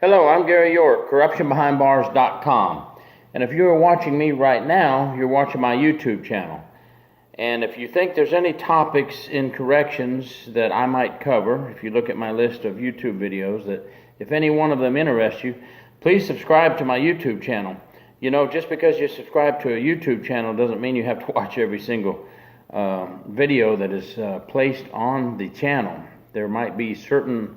Hello, I'm Gary York, CorruptionBehindBars.com. And if you're watching me right now, you're watching my YouTube channel. And if you think there's any topics in corrections that I might cover, if you look at my list of YouTube videos, that if any one of them interests you, please subscribe to my YouTube channel. You know, just because you subscribe to a YouTube channel doesn't mean you have to watch every single video that is placed on the channel. There might be certain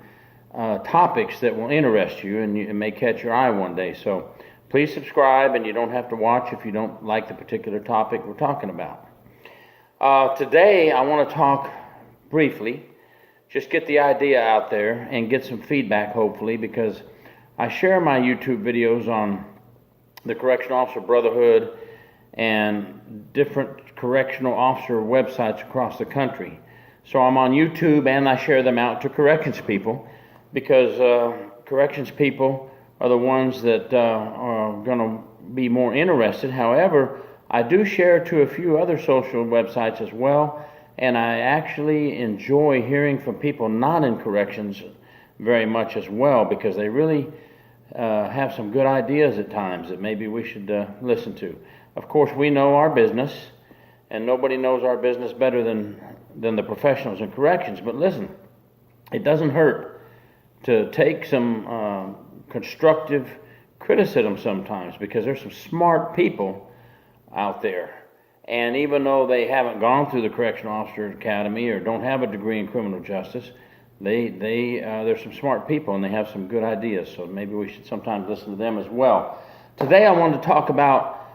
topics that will interest you and it may catch your eye one day. So please subscribe, and you don't have to watch if you don't like the particular topic we're talking about. Today I want to talk briefly, just get the idea out there and get some feedback hopefully, because I share my YouTube videos on the Correctional Officer Brotherhood and different correctional officer websites across the country. So I'm on YouTube and I share them out to corrections people, because corrections people are the ones that are going to be more interested. However, I do share to a few other social websites as well, and I actually enjoy hearing from people not in corrections very much as well, because they really have some good ideas at times that maybe we should listen to. Of course, we know our business, and nobody knows our business better than the professionals in corrections. But listen, it doesn't hurt to take some constructive criticism sometimes, because there's some smart people out there. And even though they haven't gone through the Correctional Officer Academy or don't have a degree in criminal justice, there's some smart people and they have some good ideas. So maybe we should sometimes listen to them as well. Today I wanted to talk about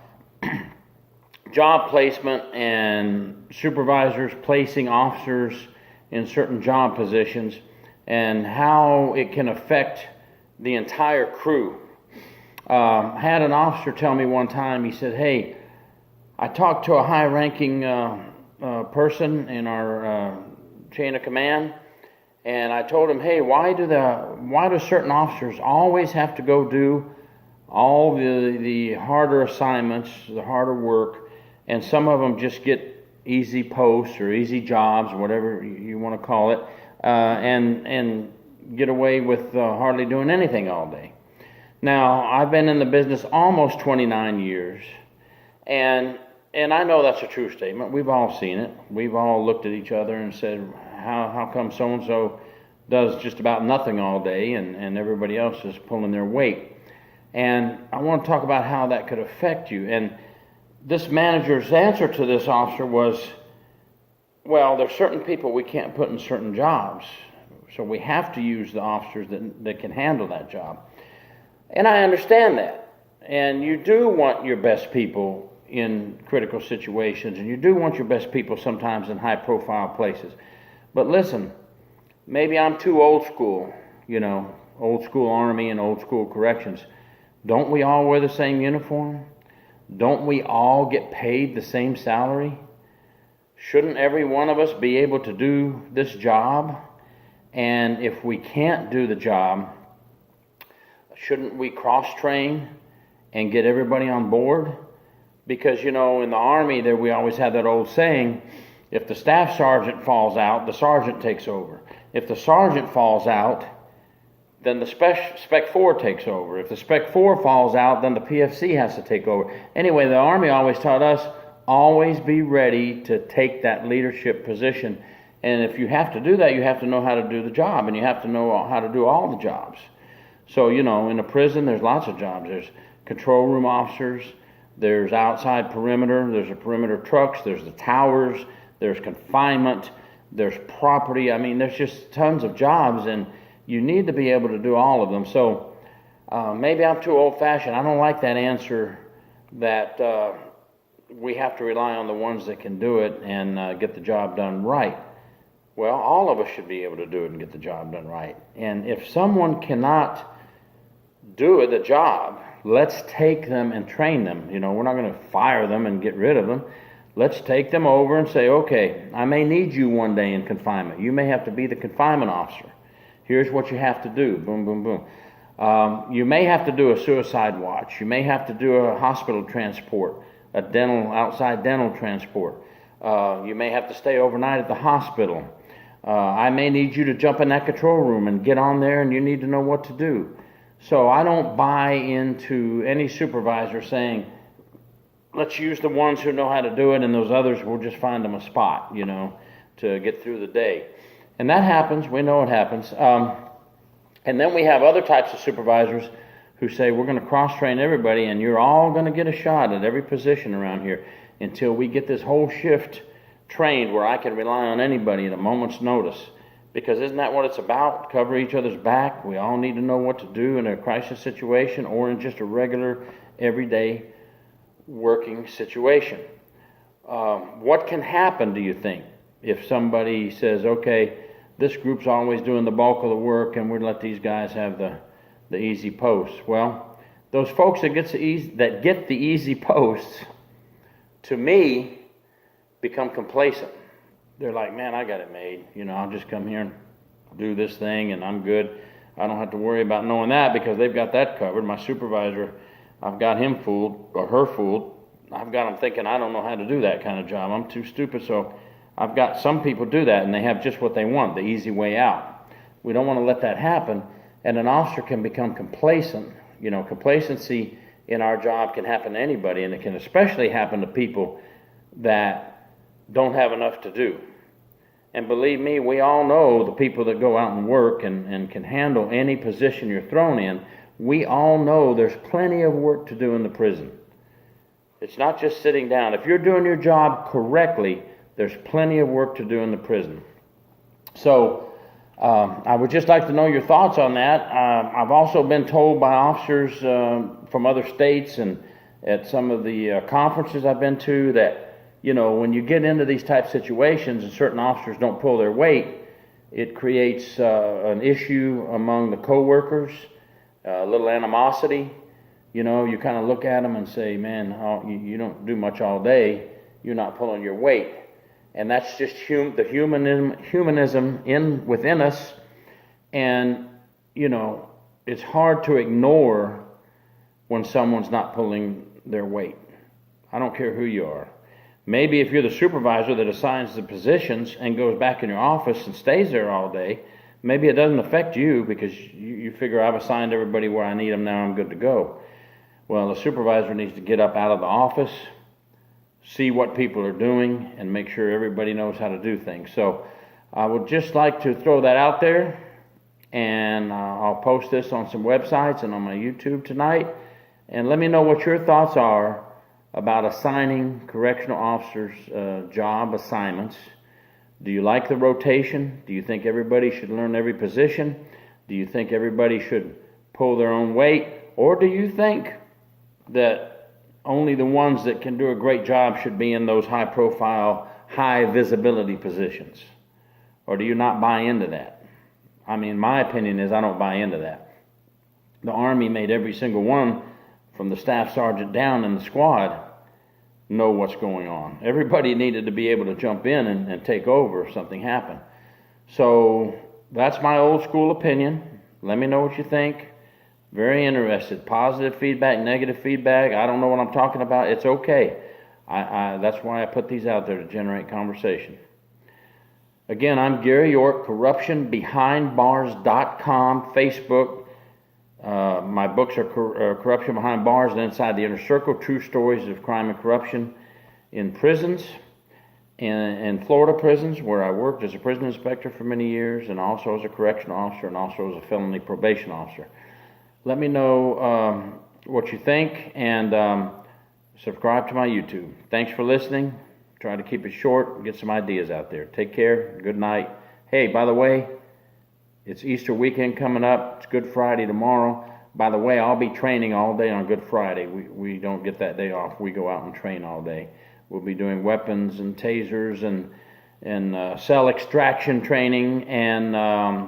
job placement and supervisors placing officers in certain job positions, and how it can affect the entire crew. I had an officer tell me one time, he said, "Hey, I talked to a high-ranking person in our chain of command, and I told him, hey, why do certain officers always have to go do all the harder assignments, the harder work, and some of them just get easy posts or easy jobs, whatever you want to call it, and get away with hardly doing anything all day?" Now, I've been in the business almost 29 years, and I know that's a true statement. We've all seen it. We've all looked at each other and said, how come so-and-so does just about nothing all day and everybody else is pulling their weight? And I want to talk about how that could affect you. And this manager's answer to this officer was, well, there's certain people we can't put in certain jobs, so we have to use the officers that can handle that job. And I understand that. And you do want your best people in critical situations, and you do want your best people sometimes in high-profile places. But listen, maybe I'm too old school, old school Army and old school corrections. Don't we all wear the same uniform? Don't we all get paid the same salary? Shouldn't every one of us be able to do this job? And if we can't do the job, shouldn't we cross-train and get everybody on board? Because, in the Army there we always have that old saying, if the staff sergeant falls out, the sergeant takes over. If the sergeant falls out, then the Spec 4 takes over. If the Spec 4 falls out, then the PFC has to take over. Anyway, the Army always taught us, always be ready to take that leadership position. And if you have to do that, you have to know how to do the job, and you have to know how to do all the jobs. So, in a prison, there's lots of jobs. There's control room officers, there's outside perimeter, there's the perimeter trucks, there's the towers, there's confinement, there's property. I mean, there's just tons of jobs, and you need to be able to do all of them. So maybe I'm too old-fashioned. I don't like that answer that we have to rely on the ones that can do it and get the job done right. Well, all of us should be able to do it and get the job done right. And if someone cannot do the job, let's take them and train them. We're not going to fire them and get rid of them. Let's take them over and say, okay, I may need you one day in confinement. You may have to be the confinement officer. Here's what you have to do. Boom, boom, boom. You may have to do a suicide watch. You may have to do a hospital transport, outside dental transport. You may have to stay overnight at the hospital. I may need you to jump in that control room and get on there, and you need to know what to do. So I don't buy into any supervisor saying, let's use the ones who know how to do it, and those others, we'll just find them a spot, to get through the day. And that happens. We know it happens. And then we have other types of supervisors who say, we're going to cross-train everybody, and you're all going to get a shot at every position around here until we get this whole shift trained where I can rely on anybody at a moment's notice. Because isn't that what it's about? Cover each other's back. We all need to know what to do in a crisis situation or in just a regular, everyday working situation. What can happen, do you think, if somebody says, okay, this group's always doing the bulk of the work and we'd let these guys have the easy posts? Well, those folks that get the easy posts, to me, become complacent. They're like, man, I got it made. I'll just come here and do this thing and I'm good. I don't have to worry about knowing that because they've got that covered. My supervisor, I've got him fooled or her fooled. I've got them thinking I don't know how to do that kind of job. I'm too stupid. So I've got some people do that and they have just what they want, the easy way out. We don't want to let that happen. And an officer can become complacent. Complacency in our job can happen to anybody, and it can especially happen to people that don't have enough to do. And believe me, we all know the people that go out and work and can handle any position you're thrown in. We all know there's plenty of work to do in the prison. It's not just sitting down. If you're doing your job correctly, there's plenty of work to do in the prison. So I would just like to know your thoughts on that. I've also been told by officers from other states and at some of the conferences I've been to that, when you get into these type situations and certain officers don't pull their weight, it creates an issue among the co-workers, a little animosity. You kind of look at them and say, man, you don't do much all day. You're not pulling your weight. And that's just the humanism within us. And, it's hard to ignore when someone's not pulling their weight. I don't care who you are. Maybe if you're the supervisor that assigns the positions and goes back in your office and stays there all day, maybe it doesn't affect you because you figure I've assigned everybody where I need them, now I'm good to go. Well, the supervisor needs to get up out of the office, see what people are doing, and make sure everybody knows how to do things. So I would just like to throw that out there, and I'll post this on some websites and on my YouTube tonight. And let me know what your thoughts are about assigning correctional officers job assignments. Do you like the rotation? Do you think everybody should learn every position? Do you think everybody should pull their own weight? Or do you think that only the ones that can do a great job should be in those high-profile, high-visibility positions? Or do you not buy into that? My opinion is I don't buy into that. The Army made every single one, from the staff sergeant down in the squad, know what's going on. Everybody needed to be able to jump in and take over if something happened. So that's my old school opinion. Let me know what you think. Very interested. Positive feedback, negative feedback. I don't know what I'm talking about. It's okay. That's why I put these out there to generate conversation. Again, I'm Gary York, corruptionbehindbars.com, Facebook. My books are Corruption Behind Bars and Inside the Inner Circle, True Stories of Crime and Corruption in Prisons, in Florida prisons, where I worked as a prison inspector for many years, and also as a correctional officer, and also as a felony probation officer. Let me know what you think, and subscribe to my YouTube. Thanks for listening. Try to keep it short, get some ideas out there. Take care. Good night. Hey, by the way, it's Easter weekend coming up. It's Good Friday tomorrow. By the way, I'll be training all day on Good Friday. We don't get that day off. We go out and train all day. We'll be doing weapons and tasers and cell extraction training, and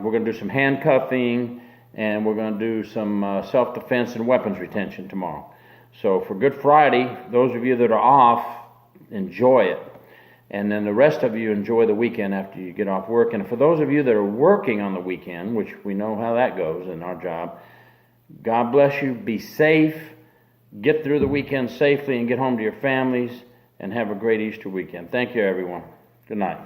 we're going to do some handcuffing, and we're going to do some self-defense and weapons retention tomorrow. So for Good Friday, those of you that are off, enjoy it. And then the rest of you enjoy the weekend after you get off work. And for those of you that are working on the weekend, which we know how that goes in our job, God bless you. Be safe. Get through the weekend safely and get home to your families, and have a great Easter weekend. Thank you, everyone. Good night.